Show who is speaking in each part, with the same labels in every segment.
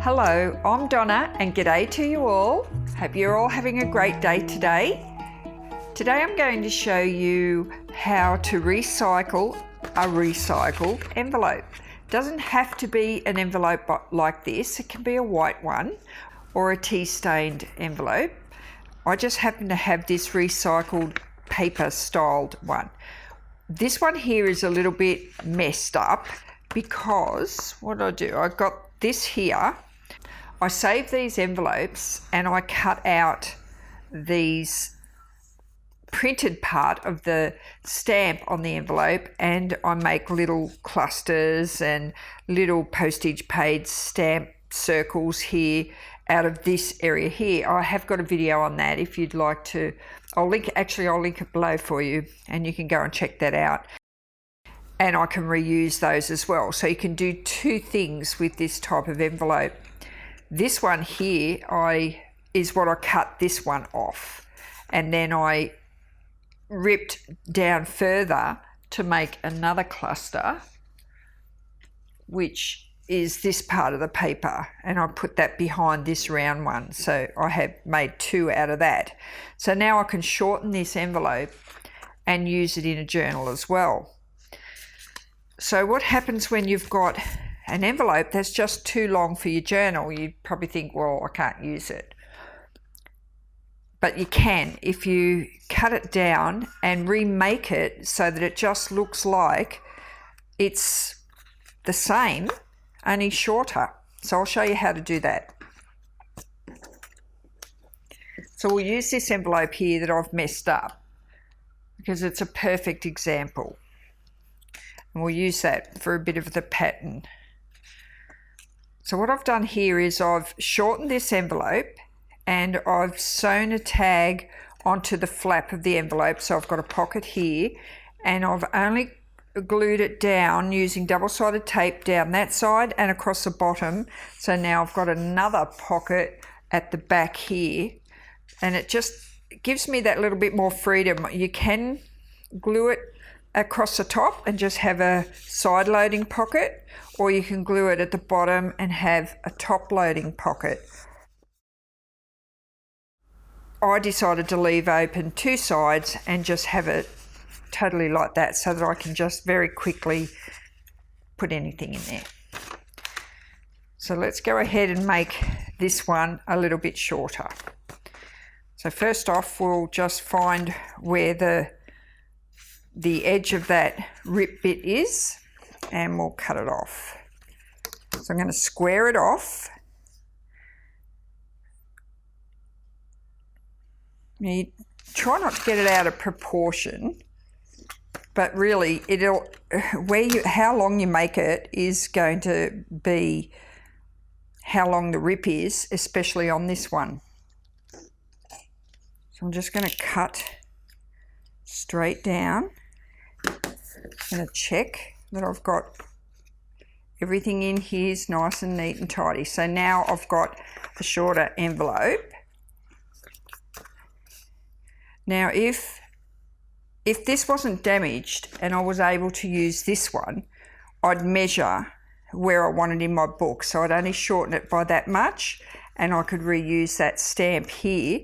Speaker 1: Hello, I'm Donna and g'day to you all. Hope you're all having a great day today. Today I'm going to show you how to recycle a recycled envelope. It doesn't have to be an envelope like this. It can be a white one or a tea-stained envelope. I just happen to have this recycled paper styled one. This one here is a little bit messed up because what I do, I got this here. I save these envelopes and I cut out these printed part of the stamp on the envelope, and I make little clusters and little postage paid stamp circles here out of this area here. I have got a video on that if you'd like to. I'll link it below for you and you can go and check that out. And I can reuse those as well. So you can do two things with this type of envelope. This one here is what I cut this one off, and then I ripped down further to make another cluster, which is this part of the paper, and I put that behind this round one. So I have made two out of that. So now I can shorten this envelope and use it in a journal as well. So what happens when you've got an envelope that's just too long for your journal? You probably think, well, I can't use it. But you can if you cut it down and remake it so that it just looks like it's the same, only shorter. So I'll show you how to do that. So we'll use this envelope here that I've messed up because it's a perfect example. And we'll use that for a bit of the pattern. So what I've done here is I've shortened this envelope and I've sewn a tag onto the flap of the envelope. So I've got a pocket here, and I've only glued it down using double-sided tape down that side and across the bottom. So now I've got another pocket at the back here, and it just gives me that little bit more freedom. You can glue it across the top and just have a side loading pocket, or you can glue it at the bottom and have a top loading pocket. I decided to leave open two sides and just have it totally like that so that I can just very quickly put anything in there. So let's go ahead and make this one a little bit shorter. So first off, we'll just find where the edge of that rip bit is, and we'll cut it off. So I'm going to square it off. You try not to get it out of proportion, but really how long you make it is going to be how long the rip is, especially on this one. So I'm just going to cut straight down. I'm going to check that I've got everything in here is nice and neat and tidy. So now I've got a shorter envelope. Now if this wasn't damaged and I was able to use this one, I'd measure where I wanted in my book. So I'd only shorten it by that much, and I could reuse that stamp here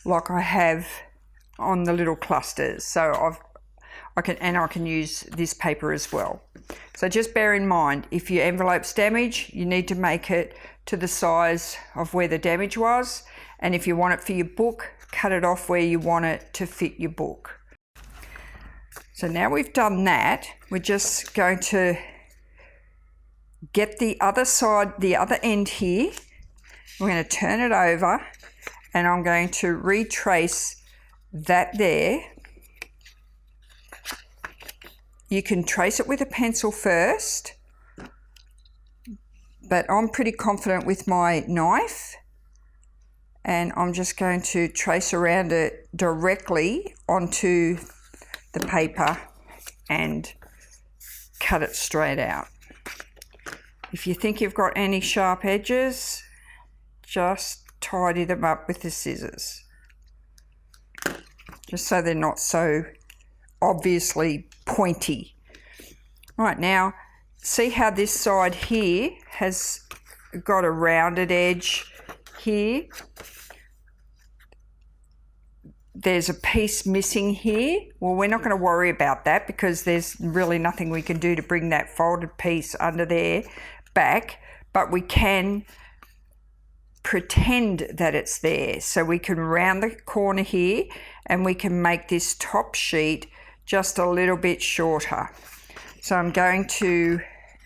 Speaker 1: like I have on the little clusters. So I can use this paper as well. So just bear in mind, if your envelope's damaged, you need to make it to the size of where the damage was. And if you want it for your book, cut it off where you want it to fit your book. So now we've done that, we're just going to get the other side, the other end here. We're going to turn it over, and I'm going to retrace that there. You can trace it with a pencil first, but I'm pretty confident with my knife, and I'm just going to trace around it directly onto the paper and cut it straight out. If you think you've got any sharp edges, just tidy them up with the scissors, just so they're not so obviously pointy. Right, now see how this side here has got a rounded edge here. There's a piece missing here. Well, we're not going to worry about that because there's really nothing we can do to bring that folded piece under there back, but we can pretend that it's there. So we can round the corner here and we can make this top sheet just a little bit shorter. So I'm going to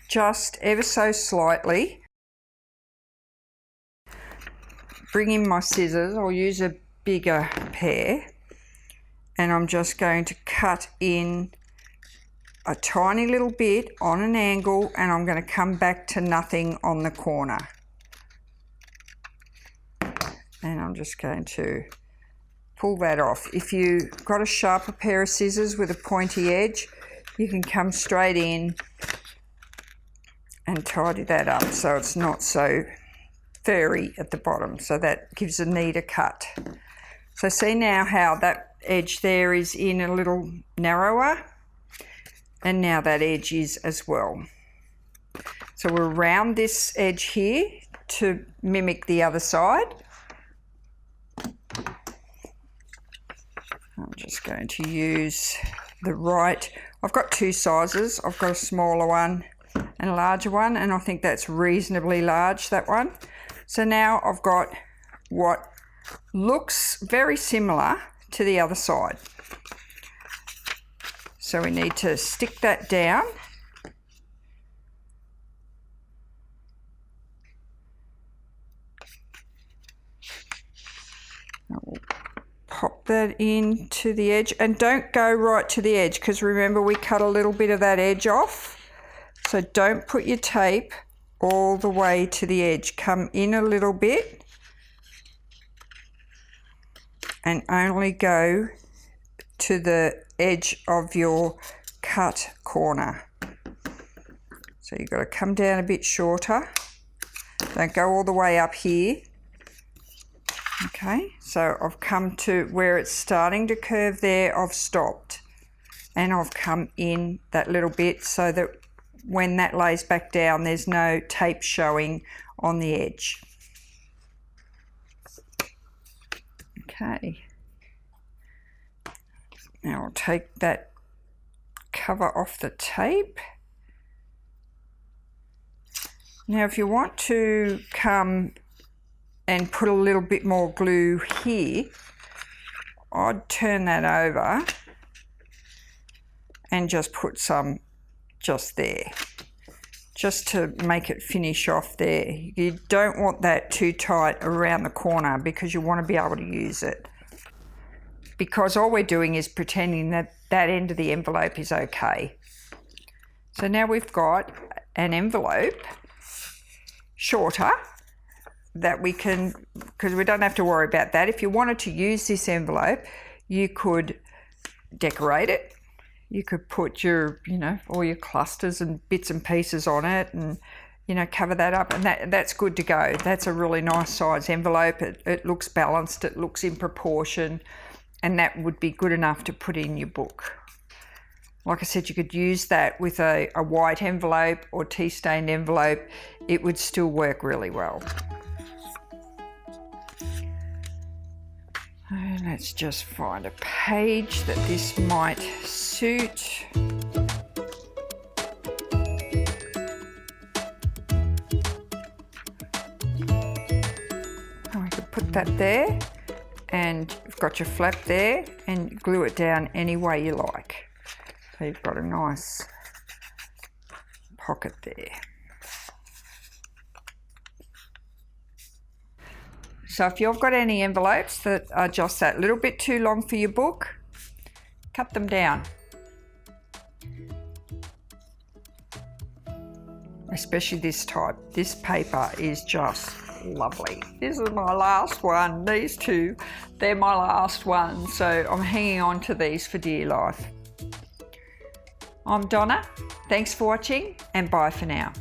Speaker 1: just ever so slightly bring in my scissors. I'll use a bigger pair, and I'm just going to cut in a tiny little bit on an angle, and I'm going to come back to nothing on the corner. And I'm just going to pull that off. If you've got a sharper pair of scissors with a pointy edge, you can come straight in and tidy that up so it's not so furry at the bottom, so that gives a neater cut. So see now how that edge there is in a little narrower, and now that edge is as well. So we'll round this edge here to mimic the other side. I'm just going to use the right, I've got two sizes. I've got a smaller one and a larger one, and I think that's reasonably large, that one. So now I've got what looks very similar to the other side. So we need to stick that down. I'll pop that into the edge, and don't go right to the edge because remember we cut a little bit of that edge off. So don't put your tape all the way to the edge. Come in a little bit and only go to the edge of your cut corner. So you've got to come down a bit shorter. Don't go all the way up here. Okay, so I've come to where it's starting to curve there. I've stopped and I've come in that little bit so that when that lays back down, there's no tape showing on the edge. Okay. Now I'll take that cover off the tape. Now if you want to come and put a little bit more glue here, I'd turn that over and just put some just there, just to make it finish off there. You don't want that too tight around the corner because you want to be able to use it. Because all we're doing is pretending that that end of the envelope is okay. So now we've got an envelope, shorter, that we can, because we don't have to worry about that. If you wanted to use this envelope, you could decorate it. You could put your, all your clusters and bits and pieces on it and, cover that up, and that's good to go. That's a really nice size envelope. It looks balanced, it looks in proportion, and that would be good enough to put in your book. Like I said, you could use that with a white envelope or tea-stained envelope. It would still work really well. And let's just find a page that this might suit. Oh, we could put that there, and you've got your flap there, and glue it down any way you like. So you've got a nice pocket there. So if you've got any envelopes that are just that little bit too long for your book, cut them down. Especially this type. This paper is just lovely. This is my last one. These two, they're my last one. So I'm hanging on to these for dear life. I'm Donna. Thanks for watching, and bye for now.